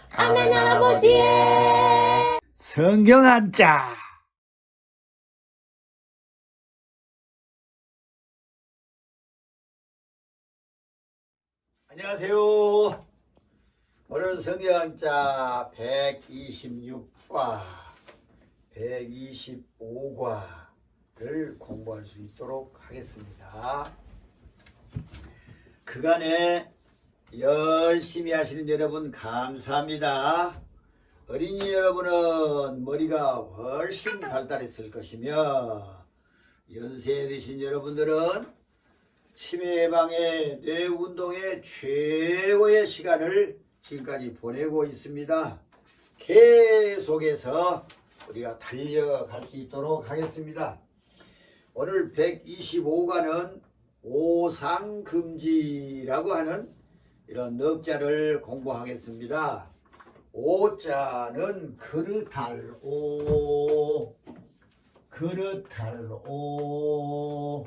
하나님 할아버지의 성경 한자. 안녕하세요. 오늘은 성경 한자 126과 125과를 공부할 수 있도록 하겠습니다. 그간에 열심히 하시는 여러분 감사합니다. 어린이 여러분은 머리가 훨씬 발달했을 것이며 연세 드신 여러분들은 치매 예방에 뇌 운동에 최고의 시간을 지금까지 보내고 있습니다. 계속해서 우리가 달려갈 수 있도록 하겠습니다. 오늘 125과는 오상금지라고 하는 이런 넉자를 공부하겠습니다. 오자는 그릇할 오, 그릇할 오,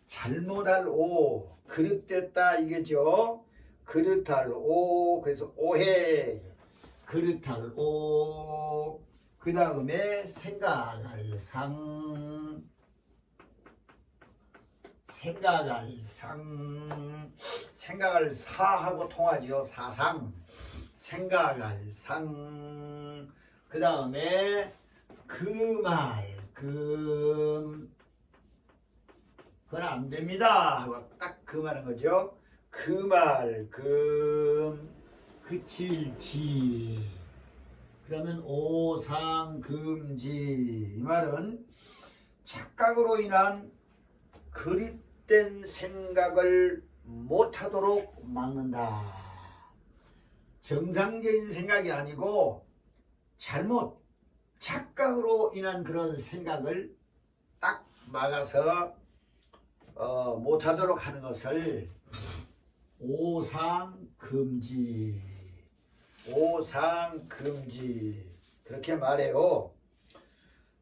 잘못할 오, 그릇됐다 이거죠. 그릇할 오, 그래서 오해, 그릇할 오. 그 다음에 생각할 상, 생각할 상, 생각할 사하고 통하지요. 사상, 생각할 상. 그 다음에 그 말, 그건 안 됩니다 하고 딱 그 말은 거죠. 그 말, 그칠지. 그러면 오상금지. 이 말은 착각으로 인한 그릇된 생각을 못하도록 막는다. 정상적인 생각이 아니고 잘못, 착각으로 인한 그런 생각을 딱 막아서 못하도록 하는 것을 오상금지, 오상금지 그렇게 말해요.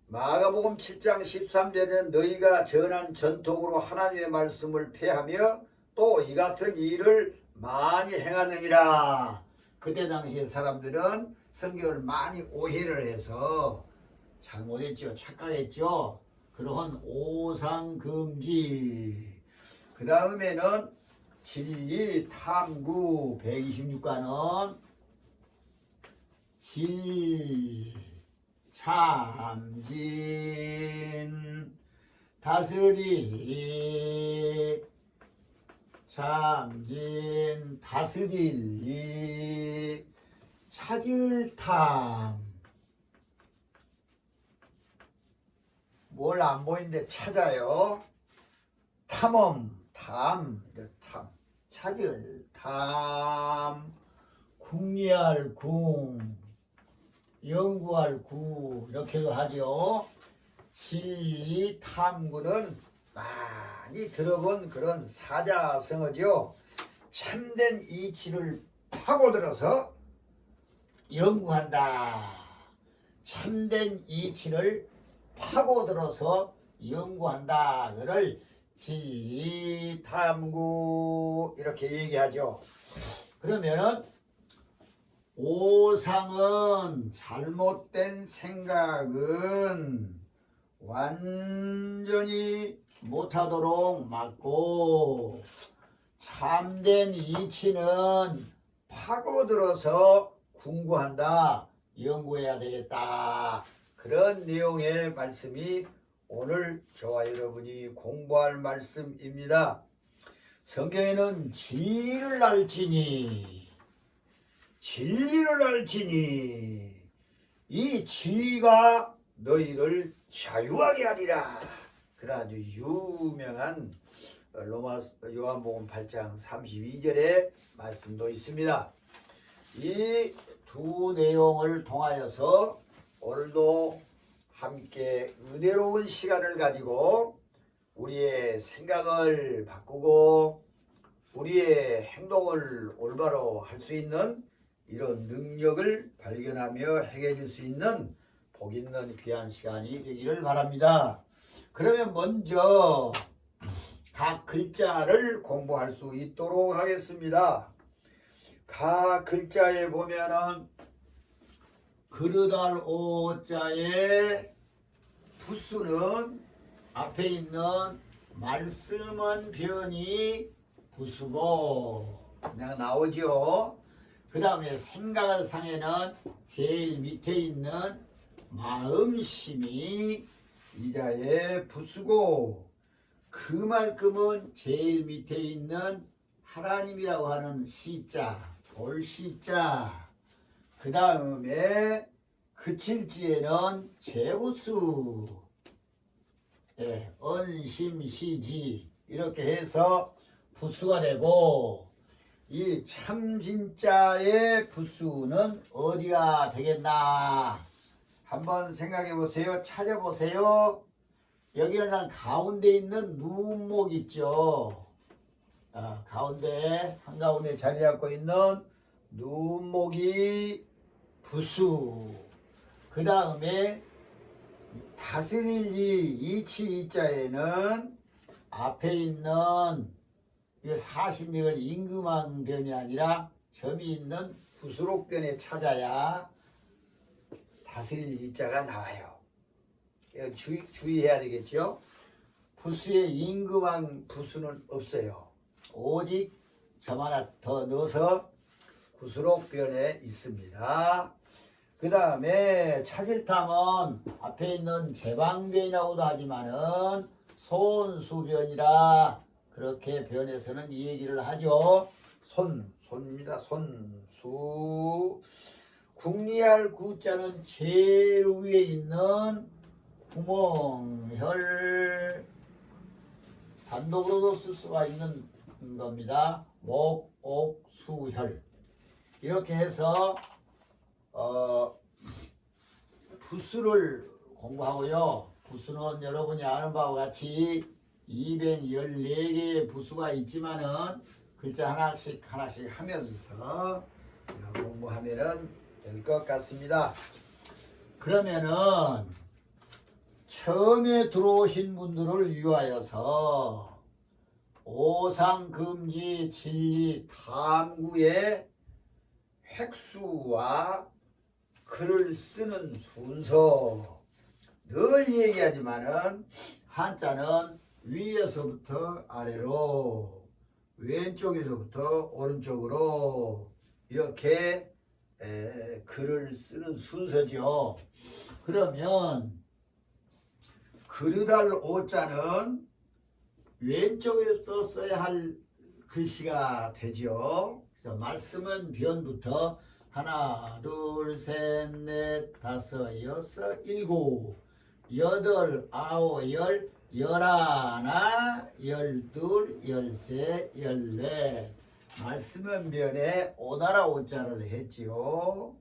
마가복음 7장 13절에는 너희가 전한 전통으로 하나님의 말씀을 폐하며 또 이 같은 일을 많이 행하느니라. 그때 당시에 사람들은 성경을 많이 오해를 해서 잘못했죠. 착각했죠. 그러한 오상금지. 그 다음에는 진리 탐구 126과는 참진 다스릴리, 참진 다스릴리, 찾을 탐. 뭘 안 보이는데 찾아요. 탐험, 탐, 찾을 탐, 궁리할 궁, 연구할 구 이렇게도 하죠. 진리 탐구는 많이 들어본 그런 사자성어죠. 참된 이치를 파고들어서 연구한다. 참된 이치를 파고들어서 연구한다. 그를 진리 탐구 이렇게 얘기하죠. 그러면은 오상은 잘못된 생각은 완전히 못하도록 막고 참된 이치는 파고들어서 궁구한다. 연구해야 되겠다. 그런 내용의 말씀이 오늘 저와 여러분이 공부할 말씀입니다. 성경에는 진리를 알지니, 진리를 알지니 이 진리가 너희를 자유하게 하리라. 그런 아주 유명한 요한복음 8장 32절의 말씀도 있습니다. 이 두 내용을 통하여서 오늘도 함께 은혜로운 시간을 가지고 우리의 생각을 바꾸고 우리의 행동을 올바로 할 수 있는 이런 능력을 발견하며 행해질 수 있는 복 있는 귀한 시간이 되기를 바랍니다. 그러면 먼저 각 글자를 공부할 수 있도록 하겠습니다. 각 글자에 보면은 그릇할 오자에 부수는 앞에 있는 말씀은 변이 부수고 그냥 나오죠. 그 다음에 생각을 상에는 제일 밑에 있는 마음심이 이자에 부수고 그만큼은 제일 밑에 있는 하나님이라고 하는 시자, 볼시자. 그 다음에 그칠지에는 제부수, 언심시지 이렇게 해서 부수가 되고 이 참진자의 부수는 어디가 되겠나? 한번 생각해 보세요. 찾아보세요. 여기는 가운데 있는 눈목 있죠. 가운데 한가운데 자리 잡고 있는 눈목이 부수. 그 다음에 다스릴 이치이자에는 앞에 있는 사신력은 임금왕변이 아니라 점이 있는 부수록변에 찾아야 다스릴 이자가 나와요. 주의해야 되겠죠. 부수에 임금왕 부수는 없어요. 오직 점 하나 더 넣어서 구수록변에 있습니다. 그 다음에 차질탐은 앞에 있는 제방변이라고도 하지만은 손수변이라 그렇게 변에서는 이 얘기를 하죠. 손입니다. 손수. 국리할 구자는 제일 위에 있는 구멍,혈 단독으로도 쓸 수가 있는 겁니다. 목, 옥, 수, 혈 이렇게 해서 부수를 공부하고요. 부수는 여러분이 아는 바와 같이 214개의 부수가 있지만은 글자 하나씩 하면서 공부하면은 될 것 같습니다. 그러면은 처음에 들어오신 분들을 위하여서 오상금지 진리 탐구의 획수와 글을 쓰는 순서 늘 얘기하지만은 한자는 위에서부터 아래로 왼쪽에서부터 오른쪽으로 이렇게 글을 쓰는 순서죠. 그러면 그릇할 오자는 왼쪽에서 써야 할 글씨가 되죠. 그래서 말씀은 변부터 하나, 둘, 셋, 넷, 다섯, 여섯, 일곱, 여덟, 아홉, 열, 열하나, 열둘, 열세, 열넷. 말씀은 변에 오나라 오자를 했지요.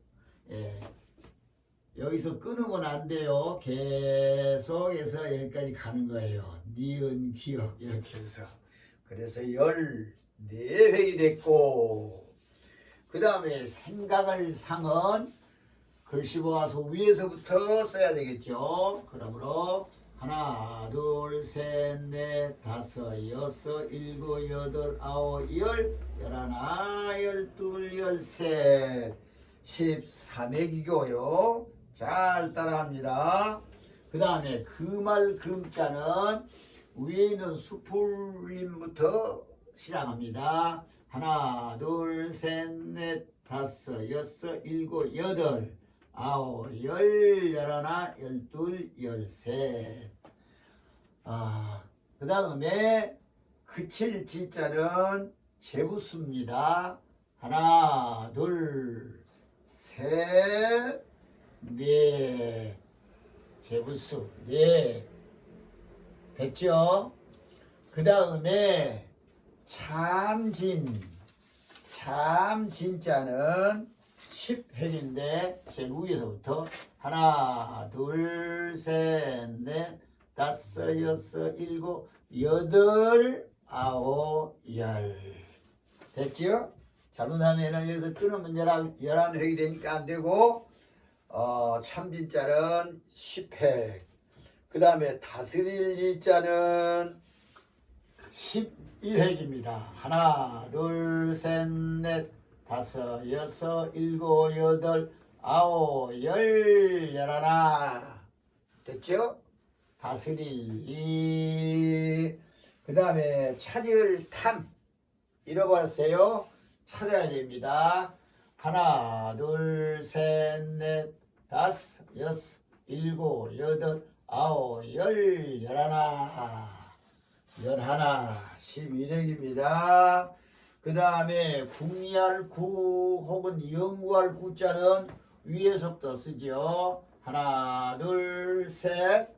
여기서 끊으면 안 돼요. 계속해서 여기까지 가는 거예요. 니은, 기역 이렇게 해서. 그래서 14획이 됐고 그 다음에 생각을 상은 글씨 모아서 위에서부터 써야 되겠죠. 그러므로 하나, 둘, 셋, 넷, 다섯, 여섯, 일곱, 여덟, 아홉, 열, 열하나, 열둘, 열셋, 13회기고요. 잘 따라합니다. 그 다음에 금할 금자는 위에 있는 수풀림부터 시작합니다. 하나, 둘, 셋, 넷, 다섯, 여섯, 일곱, 여덟, 아홉, 열, 열하나, 열둘, 열셋. 그 다음에 그칠 지자는 제부수입니다. 하나, 둘, 셋, 넷. 제부수, 넷. 됐죠? 그 다음에 참진자는 10획인데 제일 위에서부터 하나, 둘, 셋, 넷, 다섯, 여섯, 일곱, 여덟, 아홉, 열. 됐죠? 잘못하면은 여기서 끊으면 11획이 되니까 안 되고 참진자는 10획. 그 그 다음에 다스릴 이자는 11획입니다. 하나, 둘, 셋, 넷, 다섯, 여섯, 일곱, 여덟, 아홉, 열, 열하나. 됐죠? 다스릴 이. 그 다음에 찾을 탐. 잃어버렸어요? 찾아야 됩니다. 하나, 둘, 셋, 넷, 다섯, 여섯, 일곱, 여덟, 아홉, 열, 열하나. 열하나, 11획입니다. 그 다음에 궁리할 구 혹은 연구할 구자는 위에서부터 쓰죠. 하나, 둘, 셋,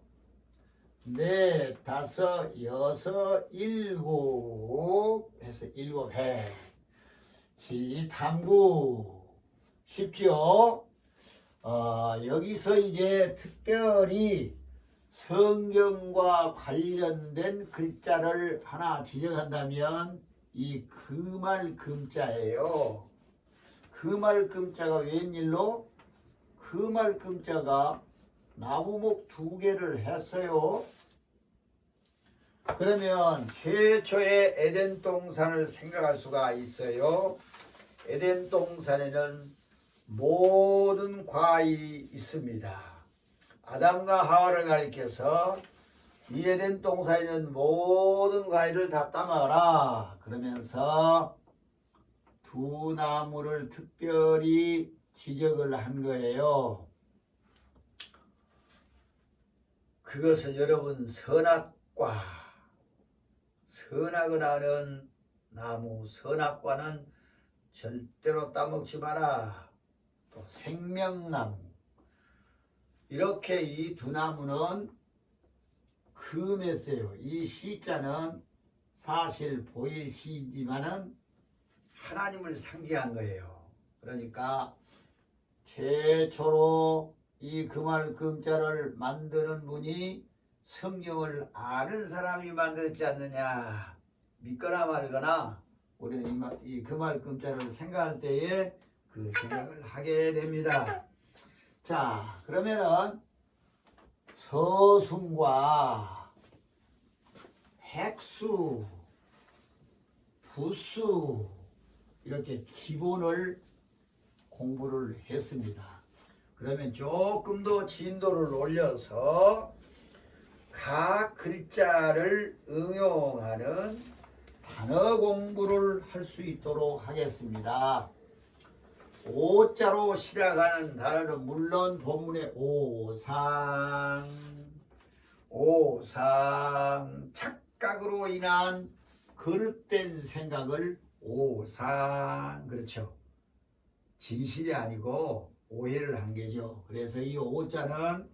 넷, 다섯, 여섯, 일곱 해서 7회. 진리탐구 쉽죠? 여기서 이제 특별히 성경과 관련된 글자를 하나 지적한다면 이 금알금자예요. 금알금자가 웬일로? 금알금자가 나무목 2개를 했어요. 그러면 최초의 에덴 동산을 생각할 수가 있어요. 에덴 동산에는 모든 과일이 있습니다. 아담과 하와를 가리켜서 이 에덴 동산에 있는 모든 과일을 다 따먹어라 그러면서 두 나무를 특별히 지적을 한 거예요. 그것은 여러분 선악과, 선악을 하는 나무, 선악과는 절대로 따먹지 마라. 또 생명나무, 이렇게 이 두 나무는 금했어요. 이 시자는 사실 보일 시지만은 하나님을 상징한 거예요. 그러니까 최초로 이 금알 금자를 만드는 분이 성경을 아는 사람이 만들었지 않느냐. 믿거나 말거나 우리는 이 금알 금자를 생각할 때에 그 생각을 하게 됩니다. 자, 그러면은 서순과 핵수, 부수 이렇게 기본을 공부를 했습니다. 그러면 조금 더 진도를 올려서 각 글자를 응용하는 단어 공부를 할 수 있도록 하겠습니다. 오자로 시작하는 단어는 물론 본문의 오상, 착각으로 인한 거듭된 생각을 오상, 그렇죠. 진실이 아니고 오해를 한 게죠. 그래서 이 오자는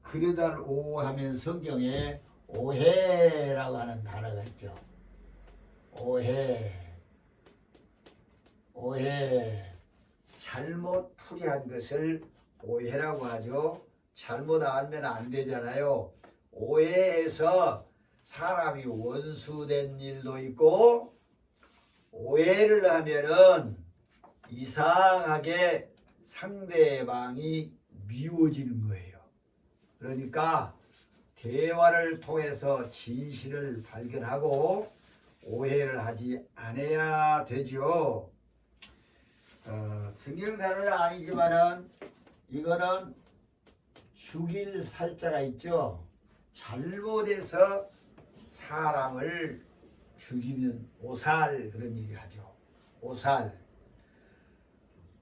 그러달 오 하면 성경에 오해라고 하는 단어가 있죠. 오해. 잘못 풀이한 것을 오해라고 하죠. 잘못 알면 안 되잖아요. 오해해서 사람이 원수된 일도 있고, 오해를 하면은 이상하게 상대방이 미워지는 거예요. 그러니까 대화를 통해서 진실을 발견하고 오해를 하지 않아야 되죠. 성경 단어는 아니지만은 이거는 죽일 살자가 있죠. 잘못해서 사람을 죽이면 오살, 그런 얘기 하죠. 오살.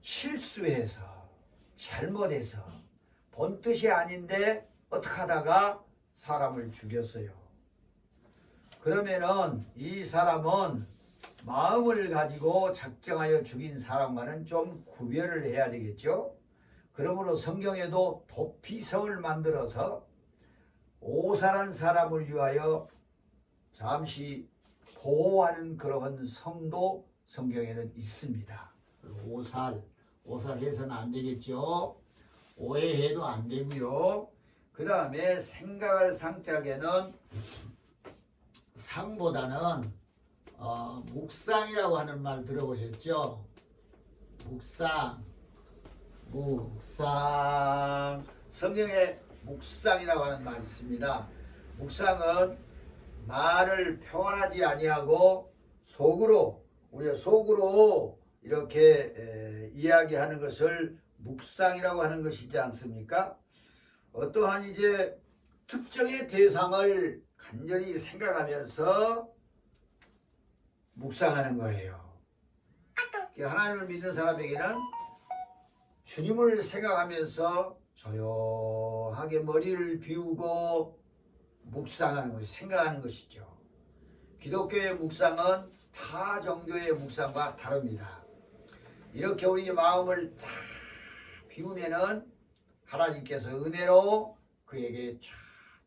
실수해서 잘못해서 본 뜻이 아닌데 어떻게 하다가 사람을 죽였어요. 그러면은 이 사람은 마음을 가지고 작정하여 죽인 사람과는 좀 구별을 해야 되겠죠. 그러므로 성경에도 도피성을 만들어서 오살한 사람을 위하여 잠시 보호하는 그러한 성도 성경에는 있습니다. 오살해서는 안 되겠죠. 오해해도 안 되고요. 그 다음에 생각할 상짝에는 상보다는 묵상이라고 하는 말 들어보셨죠? 묵상. 성경에 묵상이라고 하는 말이 있습니다. 묵상은 말을 표현하지 아니하고 우리가 속으로 이렇게 이야기하는 것을 묵상이라고 하는 것이지 않습니까? 어떠한 이제 특정의 대상을 간절히 생각하면서 묵상하는 거예요. 하나님을 믿는 사람에게는 주님을 생각하면서 조용하게 머리를 비우고 묵상하는 것이 생각하는 것이죠. 기독교의 묵상은 타 종교의 묵상과 다릅니다. 이렇게 우리 마음을 다 비우면은 하나님께서 은혜로 그에게 쫙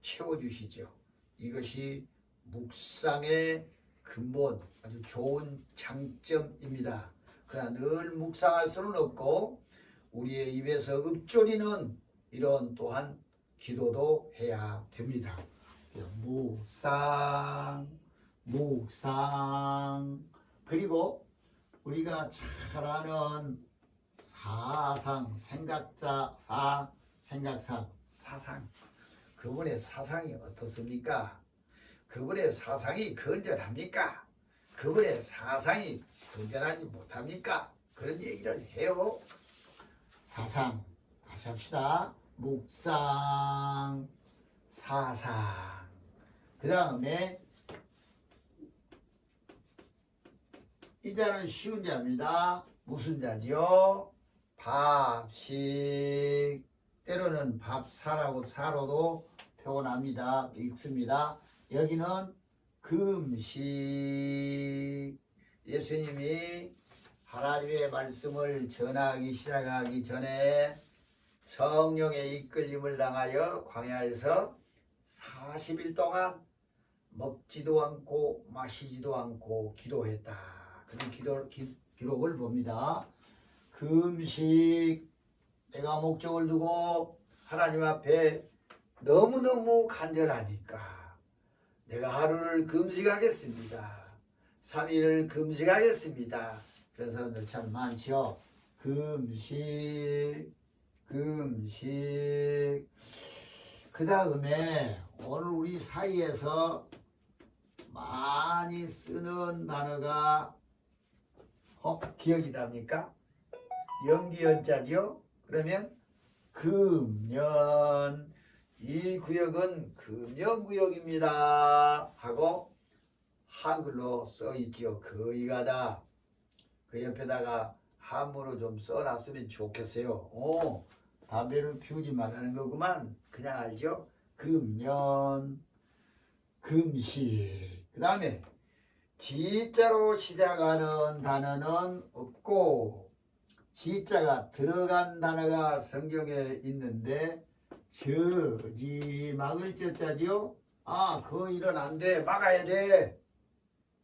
채워주시죠. 이것이 묵상의 근본, 아주 좋은 장점입니다. 그러나 늘 묵상할 수는 없고 우리의 입에서 읊조리는 이런 또한 기도도 해야 됩니다. 묵상. 그리고 우리가 잘 아는 사상, 생각상, 사상. 그분의 사상이 어떻습니까? 그분의 사상이 건전합니까? 그분의 사상이 건전하지 못합니까? 그런 얘기를 해요. 사상, 다시 합시다. 묵상, 사상. 그 다음에 이 자는 쉬운 자입니다. 무슨 자지요? 밥식. 때로는 밥사로도 표현합니다. 읽습니다. 여기는 금식. 예수님이 하나님의 말씀을 전하기 시작하기 전에 성령의 이끌림을 당하여 광야에서 40일 동안 먹지도 않고 마시지도 않고 기도했다. 그런 기록을 봅니다. 금식. 내가 목적을 두고 하나님 앞에 너무너무 간절하니까 내가 하루를 금식하겠습니다. 3일을 금식하겠습니다. 그런 사람들 참 많죠. 금식. 그 다음에 오늘 우리 사이에서 많이 쓰는 단어가 기억이 납니까? 연기연자죠. 그러면 금년, 이 구역은 금년구역입니다 하고 한글로 써있지요. 거의 가다. 그 옆에다가 한문으로 좀 써놨으면 좋겠어요. 담배를 피우지 말라는 거구만. 그냥 알죠? 금년, 금식. 그 다음에 지자로 시작하는 단어는 없고 지자가 들어간 단어가 성경에 있는데 막을 자지요. 그 일은 안 돼. 막아야 돼.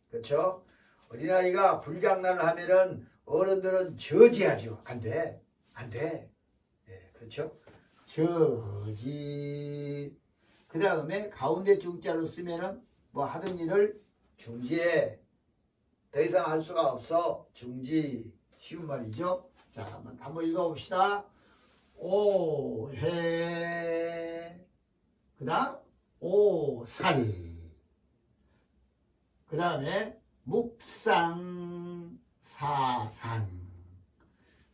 그렇죠? 어린아이가 불장난을 하면은 어른들은 저지하죠. 안 돼. 네, 그렇죠? 그 다음에 가운데 중자를 쓰면은 뭐 하던 일을 중지해. 더 이상 할 수가 없어. 중지. 쉬운 말이죠. 자, 한번 읽어봅시다. 오해. 그 다음 오살. 그 다음에 묵상, 사상.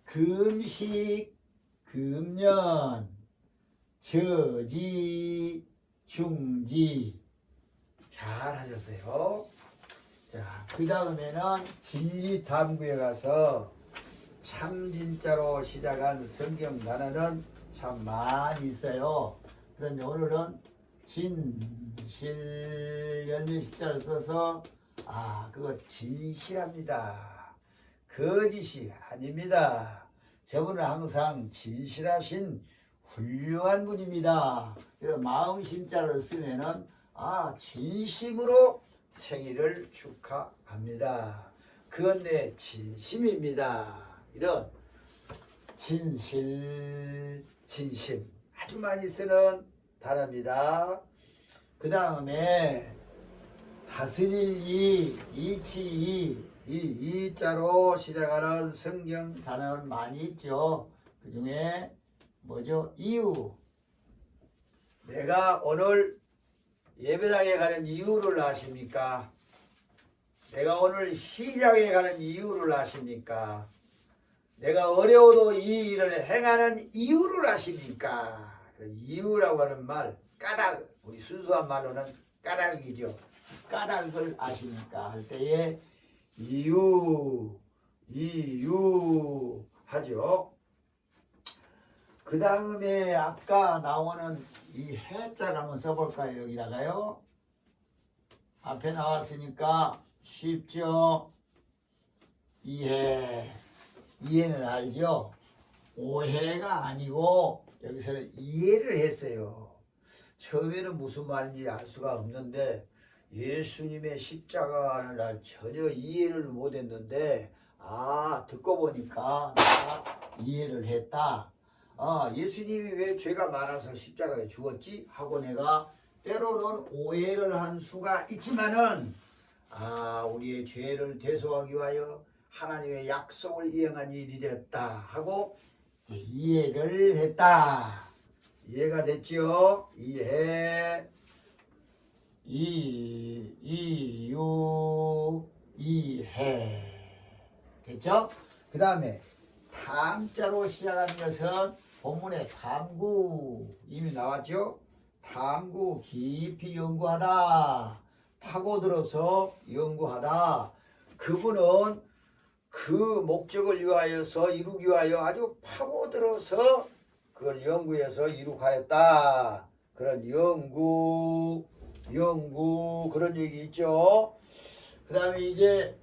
금식, 금년, 저지, 중지. 잘 하셨어요. 자, 그 다음에는 진리탐구에 가서 참 진짜로 시작한 성경 단어는 참 많이 있어요. 그런데 오늘은 진실 열매 시자를 써서 그거 진실합니다. 거짓이 아닙니다. 저분은 항상 진실하신 훌륭한 분입니다. 그래서 마음심자를 쓰면은 진심으로 생일을 축하합니다. 그건 내 진심입니다. 이런 진실, 진심 아주 많이 쓰는 단어입니다. 그 다음에 다스릴 이치 이자로 시작하는 성경 단어는 많이 있죠. 그 중에 뭐죠? 이유, 내가 오늘 예배당에 가는 이유를 아십니까? 내가 오늘 시장에 가는 이유를 아십니까? 내가 어려워도 이 일을 행하는 이유를 아십니까? 이유라고 하는 말, 까닭, 우리 순수한 말로는 까닭이죠. 까닭을 아십니까? 할 때에 이유 하죠. 그 다음에 아까 나오는 이 해자를 한번 써볼까요? 여기다가요. 앞에 나왔으니까 쉽죠? 이해는 알죠? 오해가 아니고 여기서는 이해를 했어요. 처음에는 무슨 말인지 알 수가 없는데 예수님의 십자가를 날 전혀 이해를 못했는데 듣고 보니까 내가 이해를 했다. 예수님이 왜 죄가 많아서 십자가에 죽었지? 하고 내가 때로는 오해를 한 수가 있지만은 우리의 죄를 대속하기 위하여 하나님의 약속을 이행한 일이 됐다 하고 이해를 했다. 이해가 됐지요? 이해, 이해. 됐죠? 그 다음에 탐자로 시작하는 것은 본문에 탐구 이미 나왔죠? 탐구 깊이 연구하다, 파고들어서 연구하다. 그분은 그 목적을 위하여서 이루기 위하여 아주 파고들어서 그걸 연구해서 이룩하였다. 그런 연구 그런 얘기 있죠. 그 다음에 이제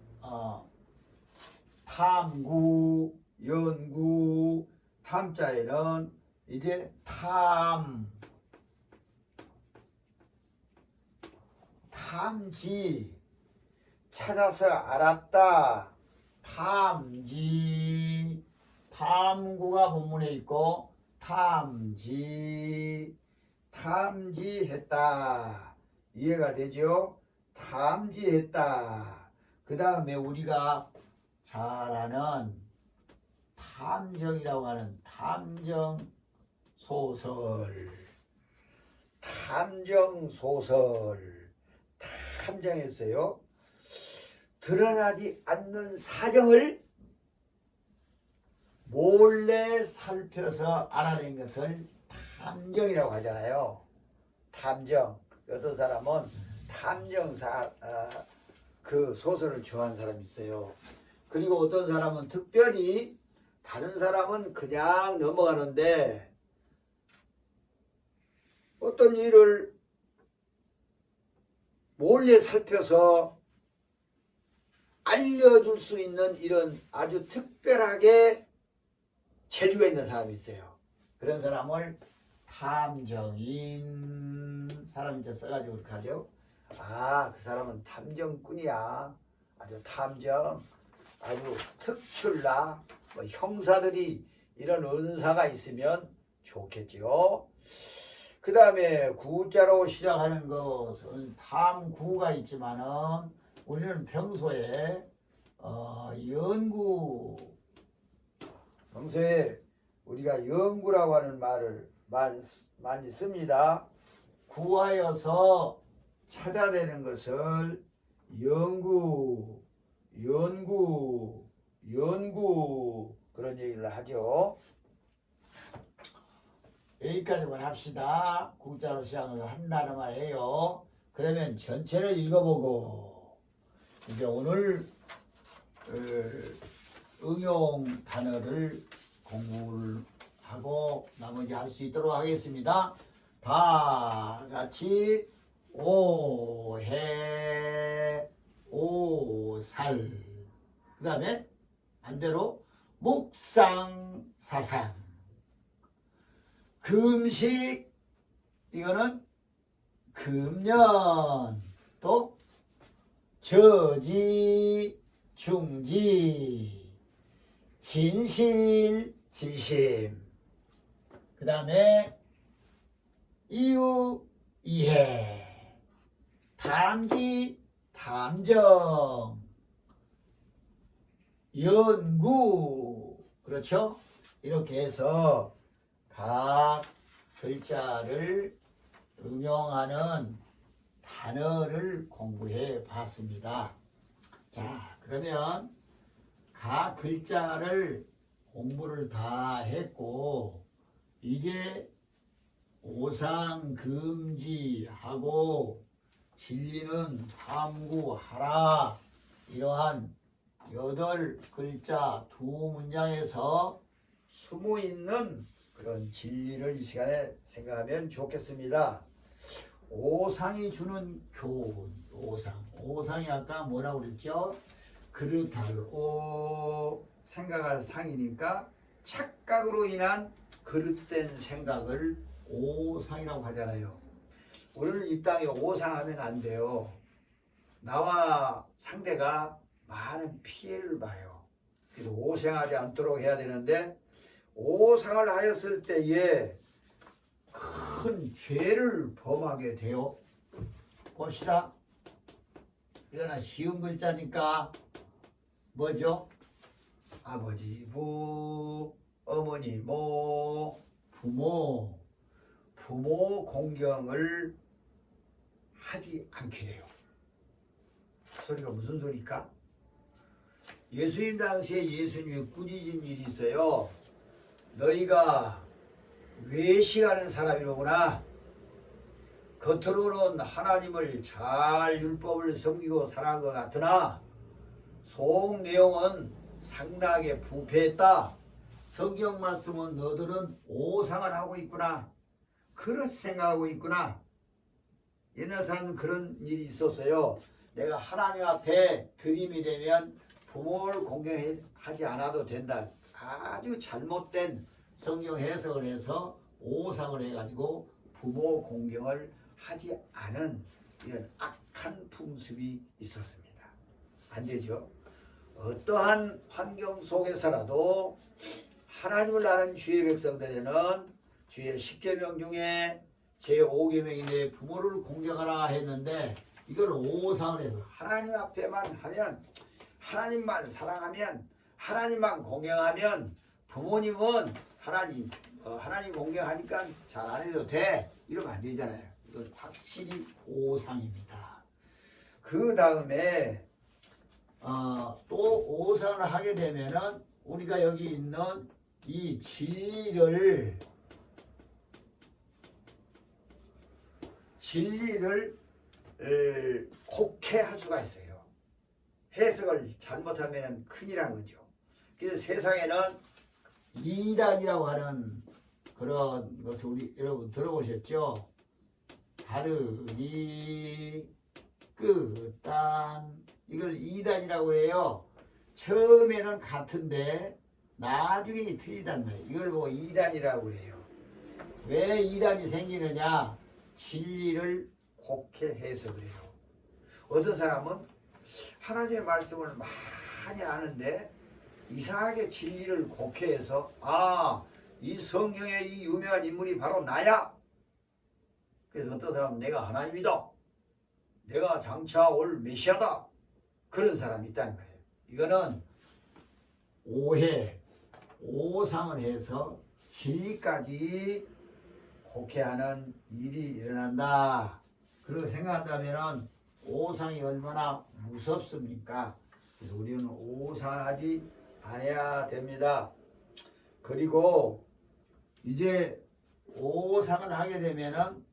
탐구, 연구, 탐자에는 이제 탐지, 찾아서 알았다. 탐지, 탐구가 본문에 있고 탐지했다. 이해가 되죠? 탐지했다. 그 다음에 우리가 잘 아는 탐정이라고 하는 탐정소설 탐정했어요. 드러나지 않는 사정을 몰래 살펴서 알아낸 것을 탐정이라고 하잖아요. 탐정. 어떤 사람은 그 소설을 좋아하는 사람이 있어요. 그리고 어떤 사람은 특별히 다른 사람은 그냥 넘어가는데 어떤 일을 몰래 살펴서 알려줄 수 있는 이런 아주 특별하게 재주가 있는 사람이 있어요. 그런 사람을 탐정인 사람 이제 써가지고 그렇게 하죠. 그 사람은 탐정꾼이야. 아주 탐정, 아주 특출나, 형사들이 이런 은사가 있으면 좋겠지요. 그 다음에 구자로 시작하는 것은 탐구가 있지만은 우리는 평소에 평소에 우리가 연구라고 하는 말을 많이 씁니다. 구하여서 찾아내는 것을 연구 그런 얘기를 하죠. 여기까지만 합시다. 구자로 시작을 한다는 해요. 그러면 전체를 읽어보고 이제 오늘 응용 단어를 공부를 하고 나머지 할 수 있도록 하겠습니다. 다 같이 오해, 오살. 그 다음에 반대로 묵상, 사상. 금식, 이거는 금년. 또 저지, 중지. 진실, 지심. 그 다음에 이유, 이해. 탐지, 탐정. 연구. 그렇죠? 이렇게 해서 각 글자를 응용하는 단어를 공부해 봤습니다. 자, 그러면 각 글자를 공부를 다 했고 이제 오상금지하고 진리는 탐구하라 이러한 8글자 두 문장에서 숨어있는 그런 진리를 이 시간에 생각하면 좋겠습니다. 오상이 주는 교훈, 오상이 아까 뭐라고 그랬죠? 그릇할 생각할 상이니까 착각으로 인한 그릇된 생각을 오상이라고 하잖아요. 우리는 이 땅에 오상하면 안 돼요. 나와 상대가 많은 피해를 봐요. 그래서 오상하지 않도록 해야 되는데 오상을 하였을 때에 큰 죄를 범하게 돼요. 봅시다. 이거는 쉬운 글자니까 뭐죠? 아버지 부, 어머니 모, 부모 공경을 하지 않게 돼요. 소리가 무슨 소리일까? 예수님 당시에 예수님이 꾸짖은 일이 있어요. 너희가 외식하는 사람이로구나. 겉으로는 하나님을 잘 율법을 섬기고 살아간 것 같으나 속 내용은 상당하게 부패했다. 성경 말씀은 너들은 오상을 하고 있구나. 그렇게 생각하고 있구나. 옛날 사람은 그런 일이 있었어요. 내가 하나님 앞에 드림이 되면 부모를 공경하지 않아도 된다. 아주 잘못된 성경 해석을 해서 오상을 해가지고 부모 공경을 하지 않은 이런 악한 풍습이 있었습니다. 안 되죠. 어떠한 환경 속에서라도 하나님을 아는 주의 백성들에는 주의 10계명 중에 제5계명인데 부모를 공경하라 했는데 이걸 오상을 해서 하나님 앞에만 하면 하나님만 사랑하면 하나님만 공경하면 부모님은 하나님 공경하니까 잘 안 해도 돼. 이러면 안 되잖아요. 이건 확실히 오상입니다. 그 다음에 또 오상을 하게 되면은 우리가 여기 있는 이 진리를 곡해할 수가 있어요. 해석을 잘못하면 큰일 난 거죠. 그래서 세상에는 이단이라고 하는 그런 것을 우리 여러분 들어보셨죠? 다르니 끝단 이걸 이단이라고 해요. 처음에는 같은데 나중에 틀리단 말이에요. 이걸 보고 이단이라고 해요. 왜 이단이 생기느냐? 진리를 곡해 해석을 해요. 어떤 사람은 하나님의 말씀을 많이 아는데 이상하게 진리를 곡해해서 이 성경에 이 유명한 인물이 바로 나야. 그래서 어떤 사람은 내가 하나님이다. 내가 장차 올 메시아다. 그런 사람이 있다는 거예요. 이거는 오상을 해서 진리까지 곡해하는 일이 일어난다. 그렇게 생각한다면 오상이 얼마나 무섭습니까? 그래서 우리는 오상을 하지 않아야 됩니다. 그리고 이제 오상을 하게 되면은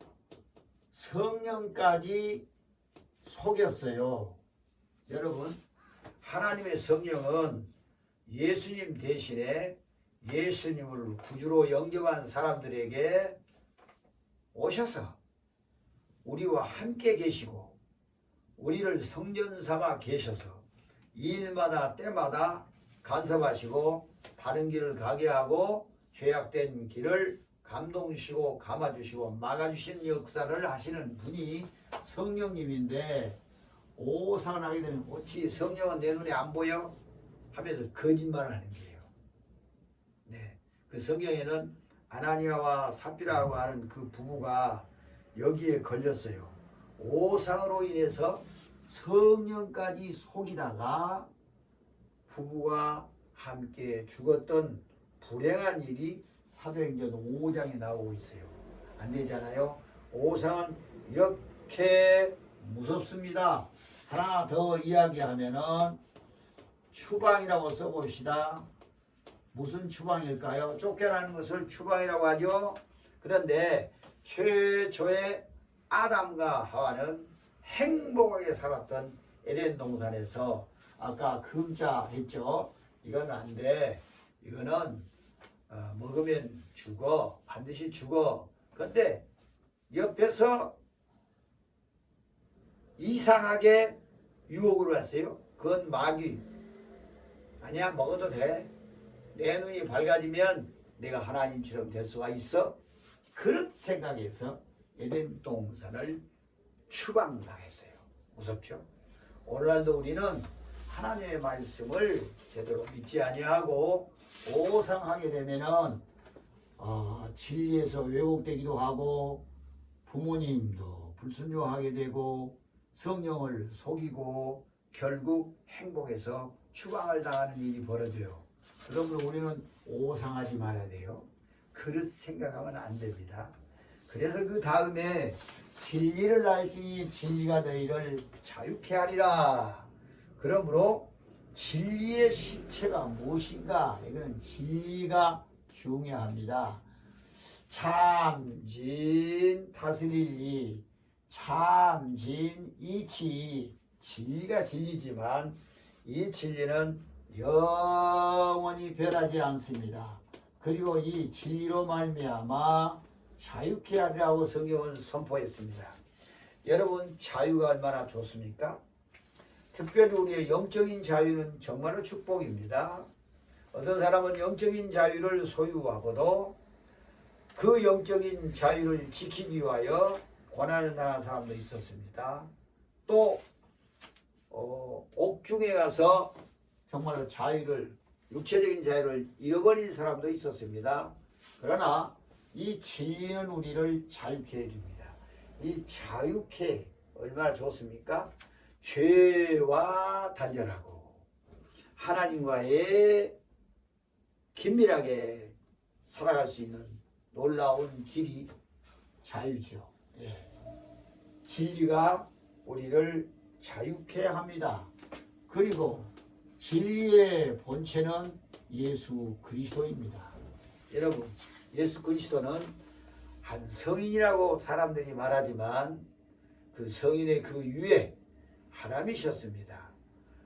성령까지 속였어요. 여러분, 하나님의 성령은 예수님 대신에 예수님을 구주로 영접한 사람들에게 오셔서 우리와 함께 계시고 우리를 성전 삼아 계셔서 일마다 때마다 간섭하시고 바른 길을 가게 하고 죄악된 길을 감동주시고 감아주시고 막아주시는 역사를 하시는 분이 성령님인데 오상을 하게 되면 어찌 성령은 내 눈에 안 보여? 하면서 거짓말을 하는 거예요. 네, 그 성경에는 아나니아와 삽비라고 하는 그 부부가 여기에 걸렸어요. 오상으로 인해서 성령까지 속이다가 부부가 함께 죽었던 불행한 일이 사도행전 5장에 나오고 있어요. 안 되잖아요. 오상은 이렇게 무섭습니다. 하나 더 이야기하면은 추방이라고 써봅시다. 무슨 추방일까요? 쫓겨나는 것을 추방이라고 하죠. 그런데 최초의 아담과 하와는 행복하게 살았던 에덴 동산에서 아까 금자 했죠. 이건 안 돼. 이거는 먹으면 죽어. 반드시 죽어. 근데 옆에서 이상하게 유혹을 했어요. 그건 마귀. 아니야, 먹어도 돼. 내 눈이 밝아지면 내가 하나님처럼 될 수가 있어. 그런 생각에서 에덴 동산을 추방당했어요. 무섭죠? 오늘날도 우리는 하나님의 말씀을 제대로 믿지 아니하고 오상하게 되면은 진리에서 왜곡되기도 하고 부모님도 불순종하게 되고 성령을 속이고 결국 행복해서 추방을 당하는 일이 벌어져요. 그러므로 우리는 오상하지 말아야 돼요. 그릇 생각하면 안 됩니다. 그래서 그 다음에 진리를 알지니 진리가 너희를 자유케 하리라. 그러므로 진리의 실체가 무엇인가? 이거는 진리가 중요합니다. 참진 다스릴 이, 참진 이치. 진리가 진리지만 이 진리는 영원히 변하지 않습니다. 그리고 이 진리로 말미암아 자유케 하리라고 성경은 선포했습니다. 여러분, 자유가 얼마나 좋습니까? 특별히 우리의 영적인 자유는 정말로 축복입니다. 어떤 사람은 영적인 자유를 소유하고도 그 영적인 자유를 지키기 위하여 고난을 당한 사람도 있었습니다. 또 옥중에 가서 정말로 자유를, 육체적인 자유를 잃어버린 사람도 있었습니다. 그러나 이 진리는 우리를 자유케 해줍니다. 이 자유케 얼마나 좋습니까? 죄와 단절하고 하나님과의 긴밀하게 살아갈 수 있는 놀라운 길이 자유죠. 예. 진리가 우리를 자유케 합니다. 그리고 진리의 본체는 예수 그리스도입니다. 여러분, 예수 그리스도는 한 성인이라고 사람들이 말하지만 그 성인의 그 위에 하나님이셨습니다.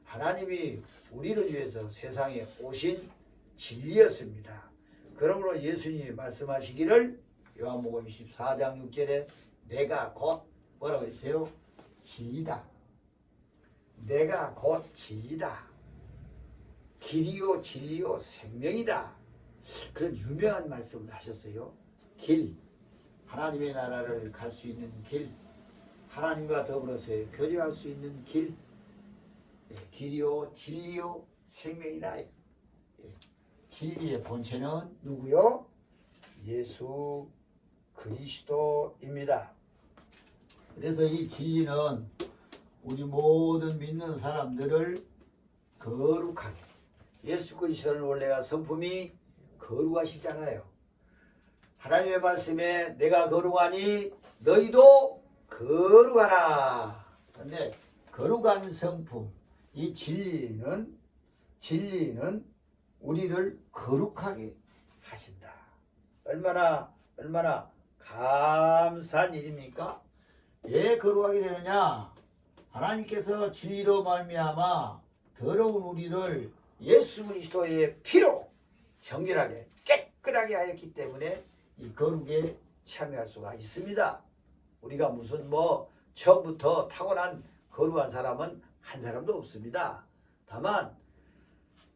하나님이 우리를 위해서 세상에 오신 진리였습니다. 그러므로 예수님이 말씀하시기를 요한복음 14장 6절에 내가 곧 뭐라고 했어요? 진리다. 내가 곧 진리다. 길이요 진리요 생명이다. 그런 유명한 말씀을 하셨어요. 길, 하나님의 나라를 갈 수 있는 길, 하나님과 더불어서 교제할 수 있는 길, 길이요 진리요 생명이다. 진리의 본체는 누구요? 예수 그리스도입니다. 그래서 이 진리는 우리 모든 믿는 사람들을 거룩하게, 예수 그리스도는 원래가 성품이 거룩하시잖아요. 하나님의 말씀에 내가 거룩하니 너희도 거룩하라. 그런데 거룩한 성품, 이 진리는 우리를 거룩하게 하신다. 얼마나 감사한 일입니까? 왜 거룩하게 되느냐? 하나님께서 진리로 말미암아 더러운 우리를 예수 그리스도의 피로 정결하게 깨끗하게 하였기 때문에 이 거룩에 참여할 수가 있습니다. 우리가 무슨 처음부터 타고난 거룩한 사람은 한 사람도 없습니다. 다만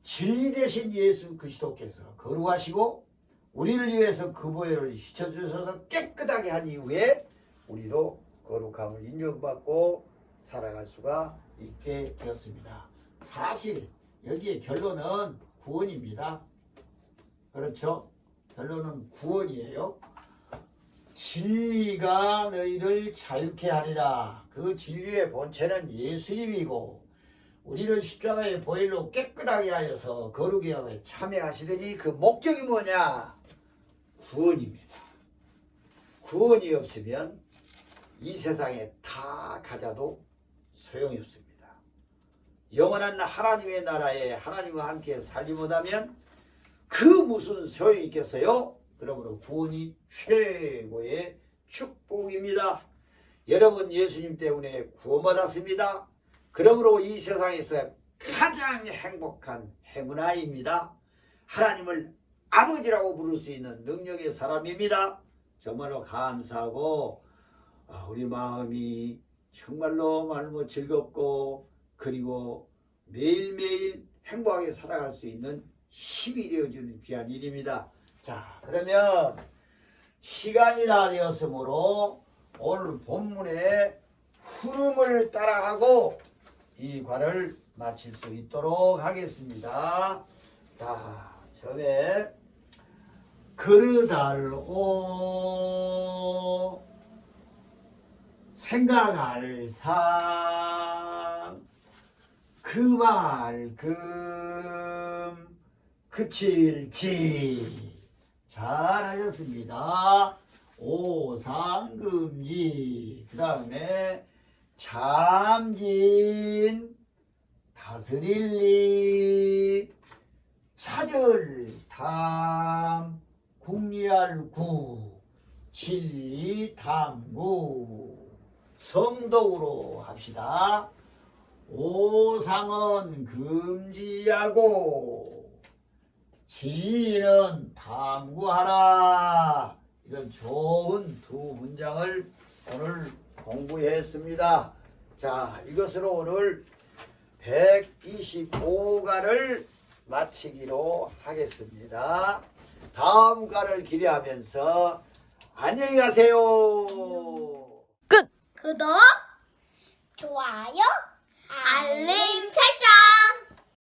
진리 되신 예수 그리스도께서 거룩하시고 우리를 위해서 그 보혈을 씻어주셔서 깨끗하게 한 이후에 우리도 거룩함을 인정받고 살아갈 수가 있게 되었습니다. 사실 여기에 결론은 구원입니다. 그렇죠? 결론은 구원이에요. 진리가 너희를 자유케 하리라. 그 진리의 본체는 예수님이고 우리를 십자가의 보혈로 깨끗하게 하여서 거룩에 하여 참여하시더니 그 목적이 뭐냐? 구원입니다. 구원이 없으면 이 세상에 다 가져도 소용이 없습니다. 영원한 하나님의 나라에 하나님과 함께 살지 못하면 그 무슨 소용이 있겠어요? 그러므로 구원이 최고의 축복입니다. 여러분 예수님 때문에 구원받았습니다. 그러므로 이 세상에서 가장 행복한 행운아입니다. 하나님을 아버지라고 부를 수 있는 능력의 사람입니다. 정말로 감사하고 우리 마음이 정말로 즐겁고 그리고 매일매일 행복하게 살아갈 수 있는 힘이 되어주는 귀한 일입니다. 자, 그러면 시간이 다 되었으므로 오늘 본문의 흐름을 따라가고 이 관을 마칠 수 있도록 하겠습니다. 자, 처음에 그르달오 생각할 상 그만큼 그칠지. 잘하셨습니다. 오상금지. 그 다음에 참진 다스릴리 찾을탐 궁리할구 진리탐구. 성독으로 합시다. 오상은 금지하고 진리는 탐구하라. 이런 좋은 두 문장을 오늘 공부했습니다. 자, 이것으로 오늘 125가를 마치기로 하겠습니다. 다음 가를 기대하면서 안녕히 가세요. 구독, 좋아요